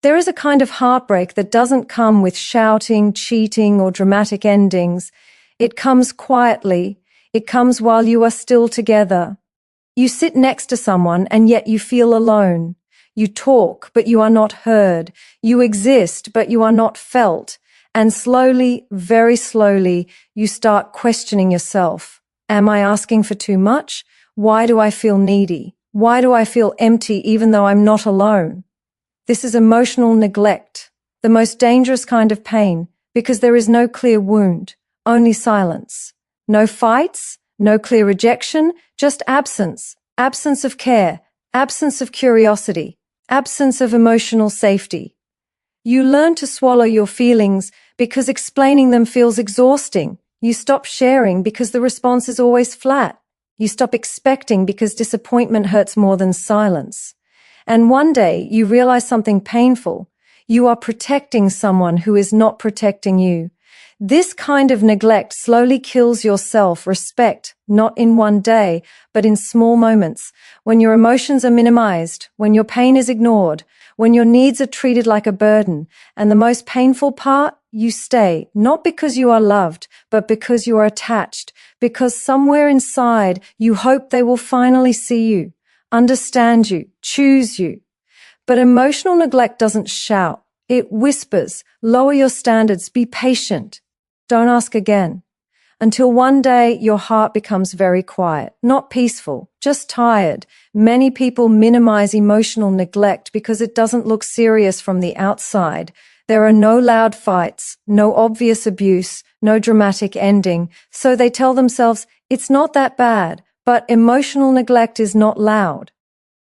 There is a kind of heartbreak that doesn't come with shouting, cheating, or dramatic endings. It comes quietly. It comes while you are still together. You sit next to someone and yet you feel alone. You talk, but you are not heard. You exist, but you are not felt. And slowly, very slowly, you start questioning yourself. Am I asking for too much? Why do I feel needy? Why do I feel empty even though I'm not alone? This is emotional neglect, the most dangerous kind of pain, because there is no clear wound, only silence. No fights, no clear rejection, just absence. Absence of care, absence of curiosity, absence of emotional safety. You learn to swallow your feelings because explaining them feels exhausting. You stop sharing because the response is always flat. You stop expecting because disappointment hurts more than silence. And one day you realize something painful. You are protecting someone who is not protecting you. This kind of neglect slowly kills your self-respect, not in one day, but in small moments, when your emotions are minimized, when your pain is ignored, when your needs are treated like a burden. And the most painful part, you stay, not because you are loved, but because you are attached, because somewhere inside you hope they will finally see you, understand you, choose you. But emotional neglect doesn't shout. It whispers, lower your standards, be patient. Don't ask again. Until one day your heart becomes very quiet, not peaceful, just tired. Many people minimize emotional neglect because it doesn't look serious from the outside. There are no loud fights, no obvious abuse, no dramatic ending, so they tell themselves, it's not that bad. But emotional neglect is not loud.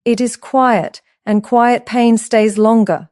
It is quiet, and quiet pain stays longer.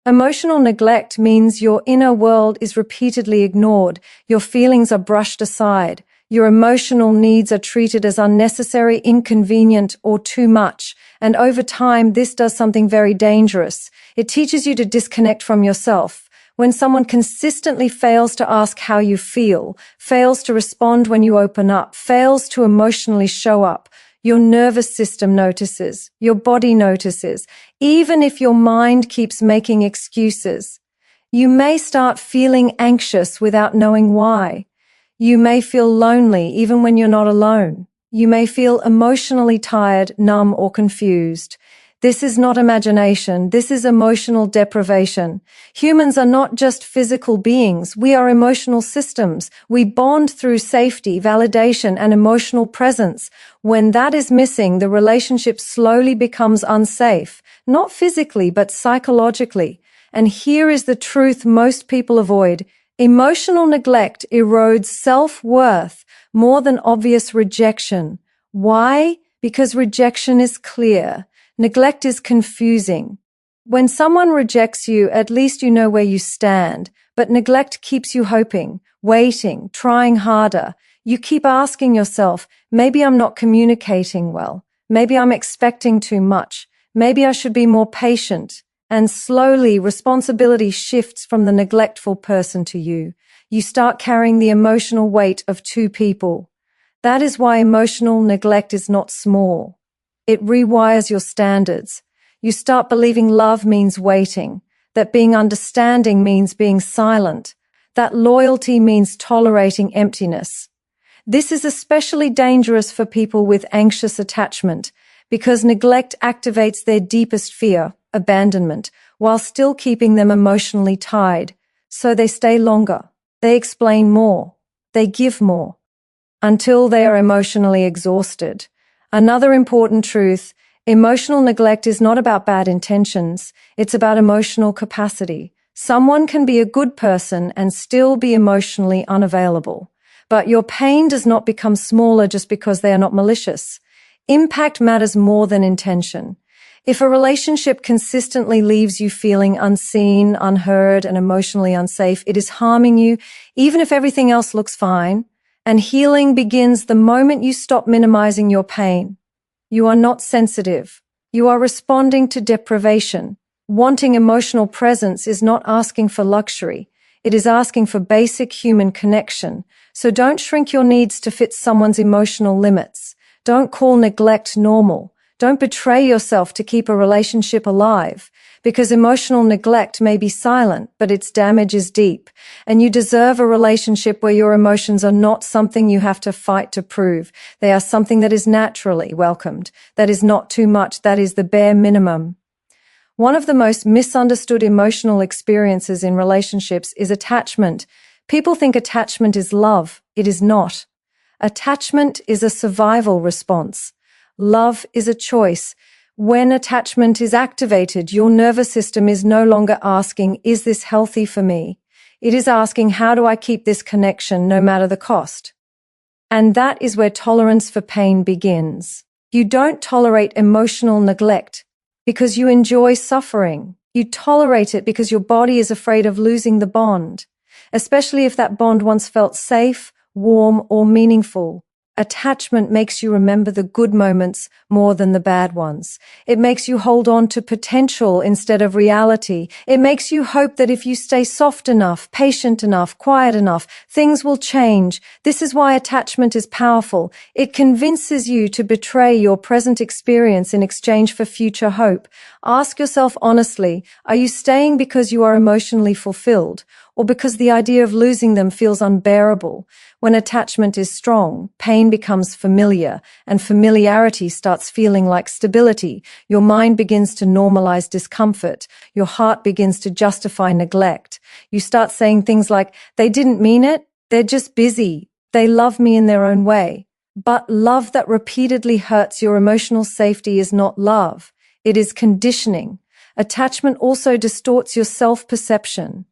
Emotional neglect means your inner world is repeatedly ignored, your feelings are brushed aside, your emotional needs are treated as unnecessary, inconvenient, or too much, and over time this does something very dangerous. It teaches you to disconnect from yourself. When someone consistently fails to ask how you feel, fails to respond when you open up, fails to emotionally show up, your nervous system notices, your body notices, even if your mind keeps making excuses. You may start feeling anxious without knowing why. You may feel lonely even when you're not alone. You may feel emotionally tired, numb, or confused. This is not imagination. This is emotional deprivation. Humans are not just physical beings. We are emotional systems. We bond through safety, validation, and emotional presence. When that is missing, the relationship slowly becomes unsafe, not physically, but psychologically. And here is the truth most people avoid. Emotional neglect erodes self-worth more than obvious rejection. Why? Because rejection is clear. Neglect is confusing. When someone rejects you, at least you know where you stand, but neglect keeps you hoping, waiting, trying harder. You keep asking yourself, maybe I'm not communicating well, maybe I'm expecting too much, maybe I should be more patient. And slowly, responsibility shifts from the neglectful person to you. You start carrying the emotional weight of two people. That is why emotional neglect is not small. It rewires your standards. You start believing love means waiting, that being understanding means being silent, that loyalty means tolerating emptiness. This is especially dangerous for people with anxious attachment, because neglect activates their deepest fear, abandonment, while still keeping them emotionally tied. So they stay longer, they explain more, they give more, until they are emotionally exhausted. Another important truth, emotional neglect is not about bad intentions, it's about emotional capacity. Someone can be a good person and still be emotionally unavailable. But your pain does not become smaller just because they are not malicious. Impact matters more than intention. If a relationship consistently leaves you feeling unseen, unheard, and emotionally unsafe, it is harming you, even if everything else looks fine. And healing begins the moment you stop minimizing your pain. You are not sensitive. You are responding to deprivation. Wanting emotional presence is not asking for luxury. It is asking for basic human connection. So don't shrink your needs to fit someone's emotional limits. Don't call neglect normal. Don't betray yourself to keep a relationship alive. because emotional neglect may be silent, but its damage is deep, and you deserve a relationship where your emotions are not something you have to fight to prove. They are something that is naturally welcomed, that is not too much, that is the bare minimum. One of the most misunderstood emotional experiences in relationships is attachment. People think attachment is love. It is not. Attachment is a survival response. Love is a choice. When attachment is activated, your nervous system is no longer asking, is this healthy for me? It is asking, how do I keep this connection no matter the cost? And that is where tolerance for pain begins. You don't tolerate emotional neglect because you enjoy suffering. You tolerate it because your body is afraid of losing the bond, especially if that bond once felt safe, warm, or meaningful. Attachment makes you remember the good moments more than the bad ones. It makes you hold on to potential instead of reality. It makes you hope that if you stay soft enough, patient enough, quiet enough, things will change. This is why attachment is powerful. It convinces you to betray your present experience in exchange for future hope. Ask yourself honestly, are you staying because you are emotionally fulfilled, or because the idea of losing them feels unbearable? When attachment is strong, pain becomes familiar, and familiarity starts feeling like stability. Your mind begins to normalize discomfort. Your heart begins to justify neglect. You start saying things like, they didn't mean it, they're just busy, they love me in their own way. But love that repeatedly hurts your emotional safety is not love. It is conditioning. Attachment also distorts your self-perception.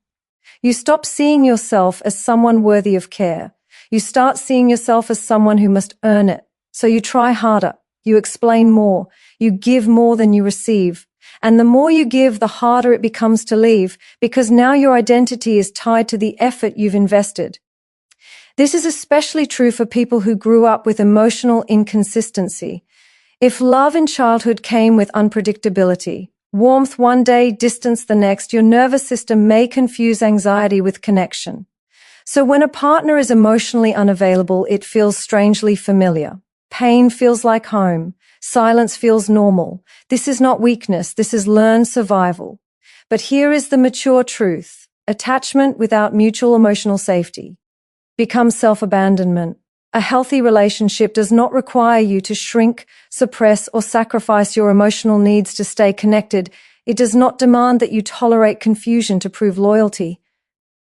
You stop seeing yourself as someone worthy of care. You start seeing yourself as someone who must earn it. So you try harder. You explain more. You give more than you receive. And the more you give, the harder it becomes to leave, because now your identity is tied to the effort you've invested. This is especially true for people who grew up with emotional inconsistency. If love in childhood came with unpredictability, warmth one day, distance the next, your nervous system may confuse anxiety with connection. So when a partner is emotionally unavailable, it feels strangely familiar. Pain feels like home. Silence feels normal. This is not weakness. This is learned survival. But here is the mature truth. Attachment without mutual emotional safety becomes self-abandonment. A healthy relationship does not require you to shrink, suppress, or sacrifice your emotional needs to stay connected. It does not demand that you tolerate confusion to prove loyalty.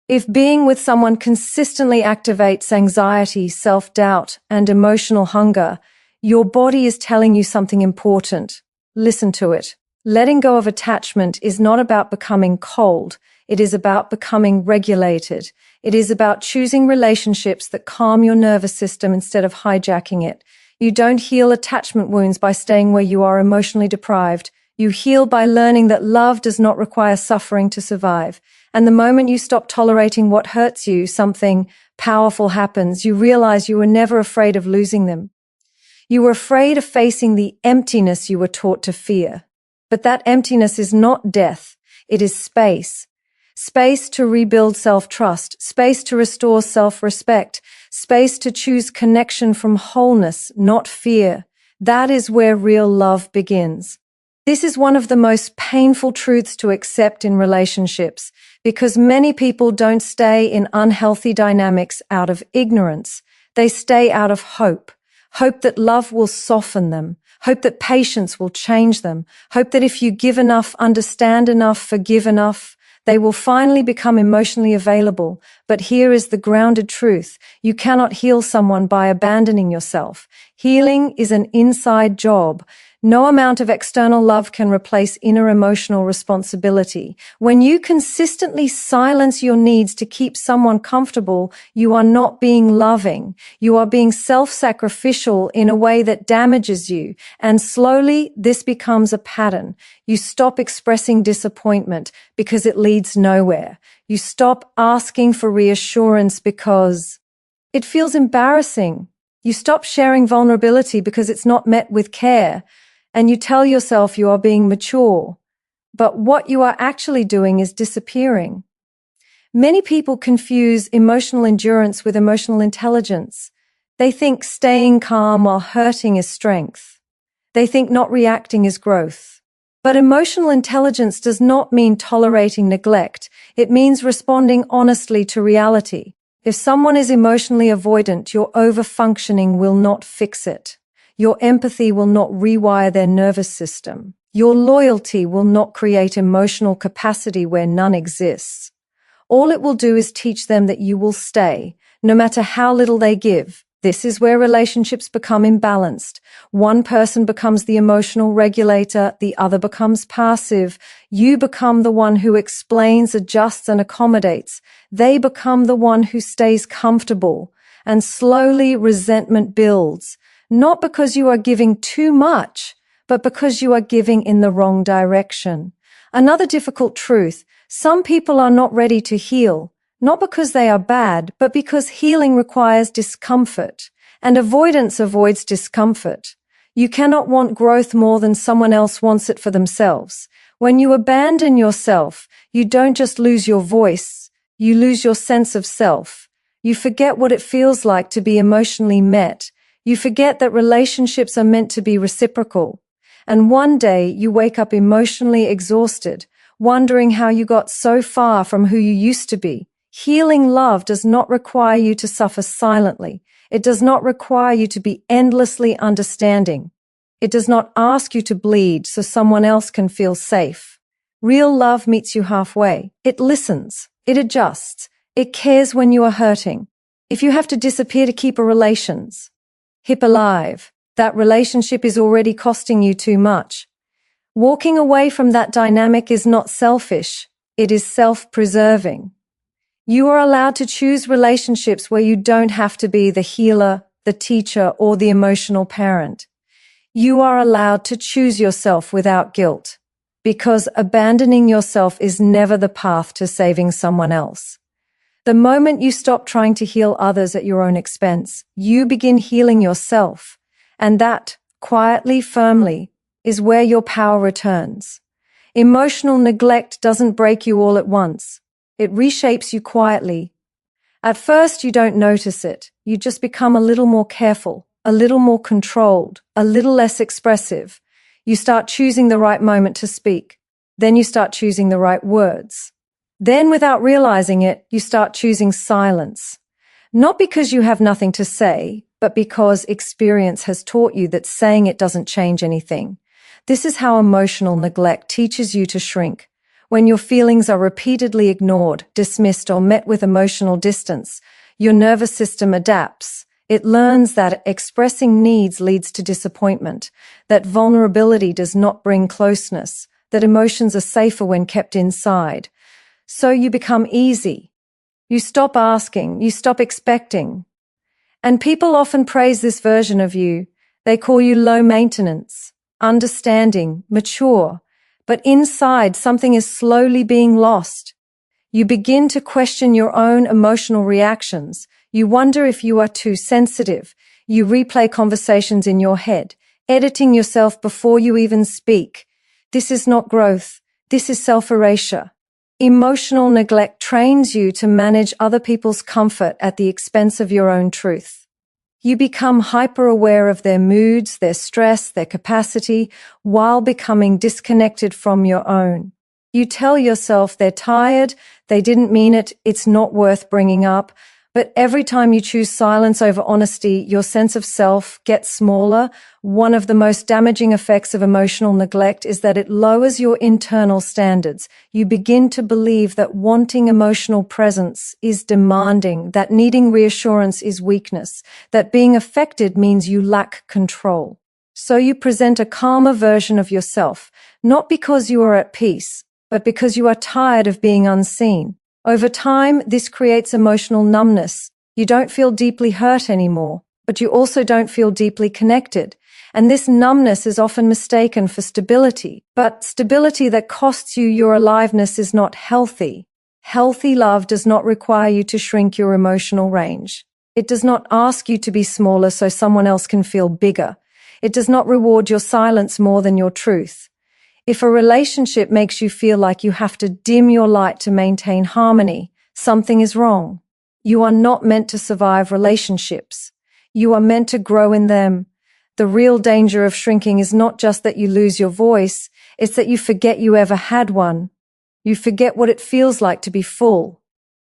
If being with someone consistently activates anxiety, self-doubt, and emotional hunger, your body is telling you something important. Listen to it. Letting go of attachment is not about becoming cold. It is about becoming regulated. It is about choosing relationships that calm your nervous system instead of hijacking it. You don't heal attachment wounds by staying where you are emotionally deprived. You heal by learning that love does not require suffering to survive. And the moment you stop tolerating what hurts you, something powerful happens. You realize you were never afraid of losing them. You were afraid of facing the emptiness you were taught to fear. But that emptiness is not death. It is space. Space to rebuild self-trust, space to restore self-respect, space to choose connection from wholeness, not fear. That is where real love begins. This is one of the most painful truths to accept in relationships, because many people don't stay in unhealthy dynamics out of ignorance. They stay out of hope. Hope that love will soften them. Hope that patience will change them. Hope that if you give enough, understand enough, forgive enough, they will finally become emotionally available. But here is the grounded truth. You cannot heal someone by abandoning yourself. Healing is an inside job. No amount of external love can replace inner emotional responsibility. When you consistently silence your needs to keep someone comfortable, you are not being loving. You are being self-sacrificial in a way that damages you. And slowly, this becomes a pattern. You stop expressing disappointment because it leads nowhere. You stop asking for reassurance because it feels embarrassing. You stop sharing vulnerability because it's not met with care. And you tell yourself you are being mature, but what you are actually doing is disappearing. Many people confuse emotional endurance with emotional intelligence. They think staying calm while hurting is strength. They think not reacting is growth. But emotional intelligence does not mean tolerating neglect. It means responding honestly to reality. If someone is emotionally avoidant, your overfunctioning will not fix it. Your empathy will not rewire their nervous system. Your loyalty will not create emotional capacity where none exists. All it will do is teach them that you will stay, no matter how little they give. This is where relationships become imbalanced. One person becomes the emotional regulator, the other becomes passive. You become the one who explains, adjusts, and accommodates. They become the one who stays comfortable. And slowly resentment builds, not because you are giving too much, but because you are giving in the wrong direction. Another difficult truth: some people are not ready to heal, not because they are bad, but because healing requires discomfort, and avoidance avoids discomfort. You cannot want growth more than someone else wants it for themselves. When you abandon yourself, you don't just lose your voice, you lose your sense of self. You forget what it feels like to be emotionally met. You forget that relationships are meant to be reciprocal. And one day you wake up emotionally exhausted, wondering how you got so far from who you used to be. Healing love does not require you to suffer silently. It does not require you to be endlessly understanding. It does not ask you to bleed so someone else can feel safe. Real love meets you halfway. It listens. It adjusts. It cares when you are hurting. If you have to disappear to keep a relationship alive, that relationship is already costing you too much. Walking away from that dynamic is not selfish. It is self-preserving. You are allowed to choose relationships where you don't have to be the healer, the teacher, or the emotional parent. You are allowed to choose yourself without guilt, because abandoning yourself is never the path to saving someone else. The moment you stop trying to heal others at your own expense, you begin healing yourself. And that, quietly, firmly, is where your power returns. Emotional neglect doesn't break you all at once. It reshapes you quietly. At first, you don't notice it. You just become a little more careful, a little more controlled, a little less expressive. You start choosing the right moment to speak. Then you start choosing the right words. Then, without realizing it, you start choosing silence. Not because you have nothing to say, but because experience has taught you that saying it doesn't change anything. This is how emotional neglect teaches you to shrink. When your feelings are repeatedly ignored, dismissed, or met with emotional distance, your nervous system adapts. It learns that expressing needs leads to disappointment, that vulnerability does not bring closeness, that emotions are safer when kept inside. So you become easy. You stop asking, you stop expecting. And people often praise this version of you. They call you low maintenance, understanding, mature. But inside, something is slowly being lost. You begin to question your own emotional reactions. You wonder if you are too sensitive. You replay conversations in your head, editing yourself before you even speak. This is not growth. This is self-erasure. Emotional neglect trains you to manage other people's comfort at the expense of your own truth. You become hyper-aware of their moods, their stress, their capacity, while becoming disconnected from your own. You tell yourself they're tired, they didn't mean it, it's not worth bringing up. But every time you choose silence over honesty, your sense of self gets smaller. One of the most damaging effects of emotional neglect is that it lowers your internal standards. You begin to believe that wanting emotional presence is demanding, that needing reassurance is weakness, that being affected means you lack control. So you present a calmer version of yourself, not because you are at peace, but because you are tired of being unseen. Over time, this creates emotional numbness. You don't feel deeply hurt anymore, but you also don't feel deeply connected. And this numbness is often mistaken for stability. But stability that costs you your aliveness is not healthy. Healthy love does not require you to shrink your emotional range. It does not ask you to be smaller so someone else can feel bigger. It does not reward your silence more than your truth. If a relationship makes you feel like you have to dim your light to maintain harmony, something is wrong. You are not meant to survive relationships. You are meant to grow in them. The real danger of shrinking is not just that you lose your voice, It's that you forget you ever had one. You forget what it feels like to be full.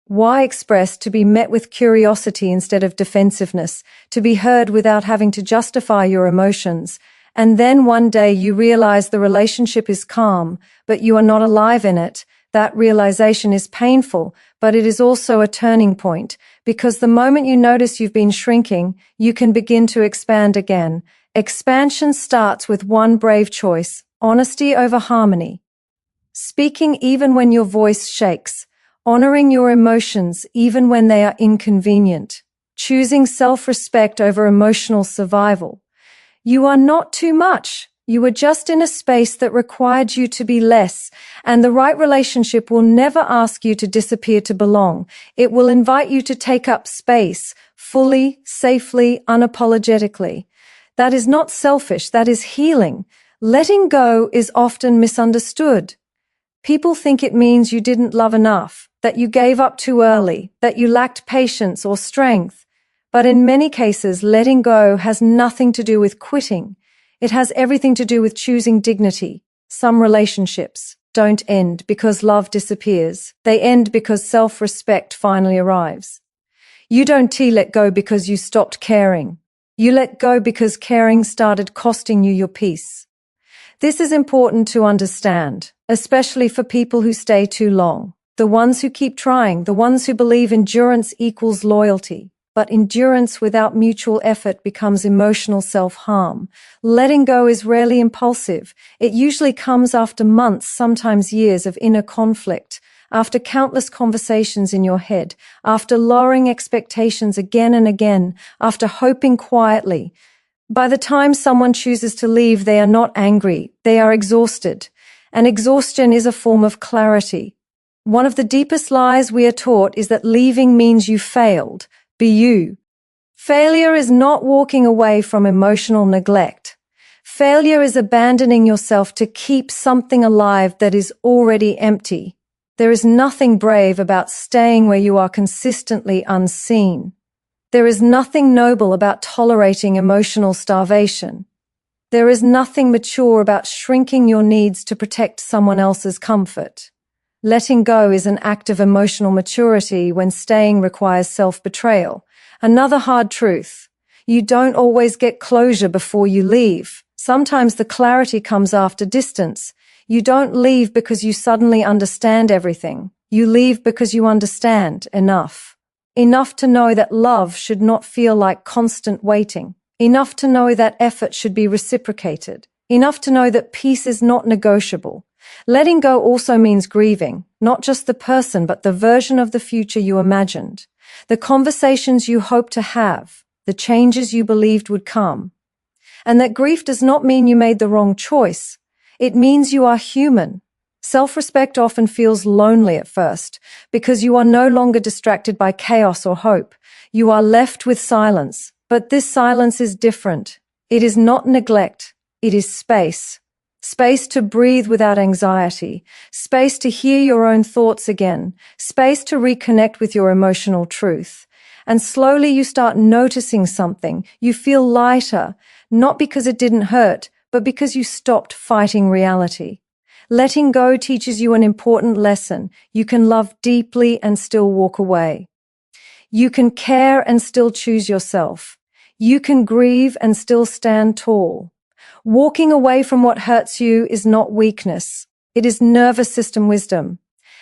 Why express to be met with curiosity instead of defensiveness, to be heard without having to justify your emotions, and then one day you realize the relationship is calm, but you are not alive in it. That realization is painful, but it is also a turning point, because the moment you notice you've been shrinking, you can begin to expand again. Expansion starts with one brave choice: honesty over harmony. Speaking even when your voice shakes, honoring your emotions even when they are inconvenient, choosing self-respect over emotional survival. You are not too much. You were just in a space that required you to be less, and the right relationship will never ask you to disappear to belong. It will invite you to take up space, fully, safely, unapologetically. That is not selfish, that is healing. Letting go is often misunderstood. People think it means you didn't love enough, that you gave up too early, that you lacked patience or strength. But in many cases, letting go has nothing to do with quitting. It has everything to do with choosing dignity. Some relationships don't end because love disappears. They end because self-respect finally arrives. You don't let go because you stopped caring. You let go because caring started costing you your peace. This is important to understand, especially for people who stay too long. The ones who keep trying, the ones who believe endurance equals loyalty. But endurance without mutual effort becomes emotional self-harm. Letting go is rarely impulsive. It usually comes after months, sometimes years of inner conflict, after countless conversations in your head, after lowering expectations again and again, after hoping quietly. By the time someone chooses to leave, they are not angry, they are exhausted. And exhaustion is a form of clarity. One of the deepest lies we are taught is that leaving means you failed. Be you. Failure is not walking away from emotional neglect. Failure is abandoning yourself to keep something alive that is already empty. There is nothing brave about staying where you are consistently unseen. There is nothing noble about tolerating emotional starvation. There is nothing mature about shrinking your needs to protect someone else's comfort. Letting go is an act of emotional maturity when staying requires self-betrayal. Another hard truth: you don't always get closure before you leave. Sometimes the clarity comes after distance. You don't leave because you suddenly understand everything. You leave because you understand enough. Enough to know that love should not feel like constant waiting. Enough to know that effort should be reciprocated. Enough to know that peace is not negotiable. Letting go also means grieving, not just the person, but the version of the future you imagined, the conversations you hoped to have, the changes you believed would come. And that grief does not mean you made the wrong choice. It means you are human. Self-respect often feels lonely at first because you are no longer distracted by chaos or hope. You are left with silence, but this silence is different. It is not neglect. It is space. Space to breathe without anxiety, space to hear your own thoughts again, space to reconnect with your emotional truth. And slowly you start noticing something. You feel lighter, not because it didn't hurt, but because you stopped fighting reality. Letting go teaches you an important lesson. You can love deeply and still walk away. You can care and still choose yourself. You can grieve and still stand tall. Walking away from what hurts you is not weakness. It is nervous system wisdom.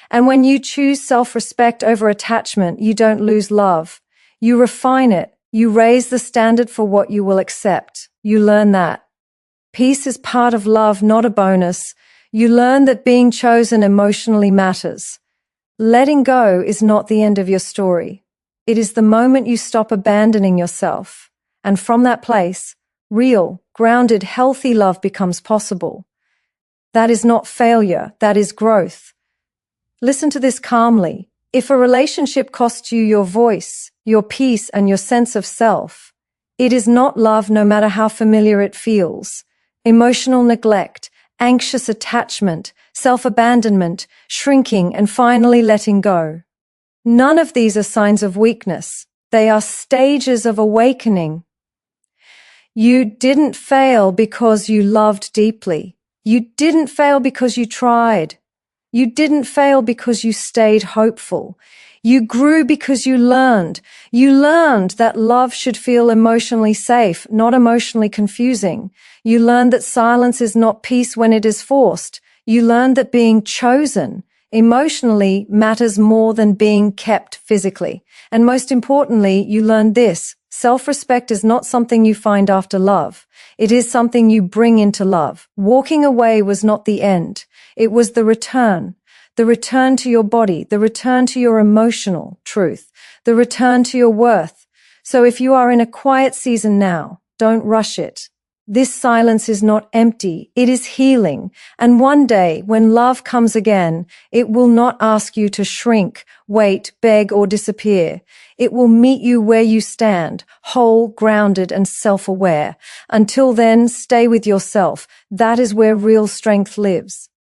And when you choose self-respect over attachment, you don't lose love. You refine it. You raise the standard for what you will accept. You learn that peace is part of love, not a bonus. You learn that being chosen emotionally matters. Letting go is not the end of your story. It is the moment you stop abandoning yourself. And from that place, real, grounded, healthy love becomes possible. That is not failure, that is growth. Listen to this calmly. If a relationship costs you your voice, your peace, and your sense of self, it is not love, no matter how familiar it feels. Emotional neglect, anxious attachment, self-abandonment, shrinking, and finally letting go. None of these are signs of weakness. They are stages of awakening. You didn't fail because you loved deeply. You didn't fail because you tried. You didn't fail because you stayed hopeful. You grew because you learned. You learned that love should feel emotionally safe, not emotionally confusing. You learned that silence is not peace when it is forced. You learned that being chosen emotionally matters more than being kept physically. And most importantly, you learned this: self-respect is not something you find after love. It is something you bring into love. Walking away was not the end. It was the return to your body, the return to your emotional truth, the return to your worth. So if you are in a quiet season now, don't rush it. This silence is not empty, it is healing. And one day, when love comes again, it will not ask you to shrink, wait, beg, or disappear. It will meet you where you stand, whole, grounded, and self-aware. Until then, stay with yourself. That is where real strength lives.